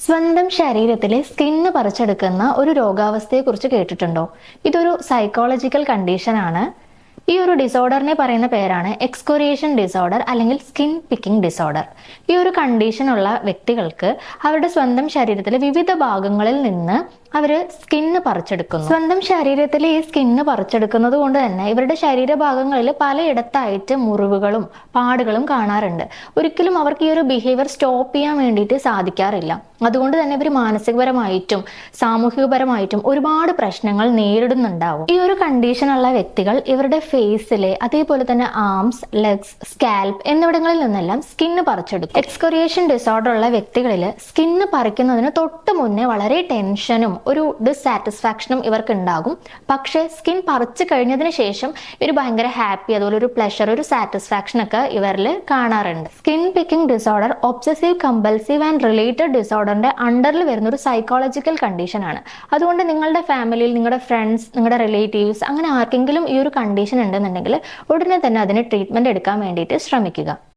സ്വന്തം ശരീരത്തിലെ സ്കിന്ന് പറിച്ചെടുക്കുന്ന ഒരു രോഗാവസ്ഥയെക്കുറിച്ച് കേട്ടിട്ടുണ്ടോ? ഇതൊരു സൈക്കോളജിക്കൽ കണ്ടീഷനാണ്. ഈ ഒരു ഡിസോർഡറിനെ പറയുന്ന പേരാണ് എക്സ്കൊറിയേഷൻ ഡിസോർഡർ അല്ലെങ്കിൽ സ്കിൻ പിക്കിംഗ് ഡിസോർഡർ. ഈ ഒരു കണ്ടീഷനുള്ള വ്യക്തികൾക്ക് അവരുടെ സ്വന്തം ശരീരത്തിലെ വിവിധ ഭാഗങ്ങളിൽ നിന്ന് അവര് സ്കിന്ന് പറിച്ചെടുക്കുന്നു. സ്വന്തം ശരീരത്തിലെ ഈ സ്കിന്ന് പറിച്ചെടുക്കുന്നത് കൊണ്ട് തന്നെ ഇവരുടെ ശരീരഭാഗങ്ങളിൽ പലയിടത്തായിട്ട് മുറിവുകളും പാടുകളും കാണാറുണ്ട്. ഒരിക്കലും അവർക്ക് ഈ ഒരു ബിഹേവിയർ സ്റ്റോപ്പ് ചെയ്യാൻ വേണ്ടിയിട്ട് സാധിക്കാറില്ല. അതുകൊണ്ട് തന്നെ ഇവർ മാനസികപരമായിട്ടും സാമൂഹികപരമായിട്ടും ഒരുപാട് പ്രശ്നങ്ങൾ നേരിടുന്നുണ്ടാവും. ഈ ഒരു കണ്ടീഷനുള്ള വ്യക്തികൾ ഇവരുടെ ഫേസിലെ അതേപോലെ തന്നെ ആംസ്, ലെഗ്സ്, സ്കാൽപ്പ് എന്നിവിടങ്ങളിൽ നിന്നെല്ലാം സ്കിന്ന് പറിച്ചെടുക്കും. എക്സ്കൊറിയേഷൻ ഡിസോർഡർ ഉള്ള വ്യക്തികളിൽ സ്കിന്ന് പറിക്കുന്നതിന് തൊട്ട് മുന്നേ വളരെ ടെൻഷനും ഒരു ഡിസാറ്റിസ്ഫാക്ഷനും ഇവർക്ക് ഉണ്ടാകും. പക്ഷേ സ്കിൻ പറിച്ചു കഴിഞ്ഞതിന് ശേഷം ഇവർ ഭയങ്കര ഹാപ്പി, അതുപോലെ ഒരു പ്ലഷർ, ഒരു സാറ്റിസ്ഫാക്ഷൻ ഒക്കെ ഇവരിൽ കാണാറുണ്ട്. Skin picking disorder obsessive compulsive and related ഡിസോർഡറിന്റെ അണ്ടറിൽ വരുന്ന ഒരു സൈക്കോളജിക്കൽ കണ്ടീഷൻ ആണ്. അതുകൊണ്ട് നിങ്ങളുടെ ഫാമിലിയിൽ നിങ്ങളുടെ ഫ്രണ്ട്സ്, നിങ്ങളുടെ റിലേറ്റീവ്സ് അങ്ങനെ ആർക്കെങ്കിലും ഈ ഒരു കണ്ടീഷൻ ഉണ്ടെന്നുണ്ടെങ്കിൽ ഉടനെ തന്നെ അതിന് ട്രീറ്റ്മെന്റ് എടുക്കാൻ വേണ്ടിയിട്ട് ശ്രമിക്കുക.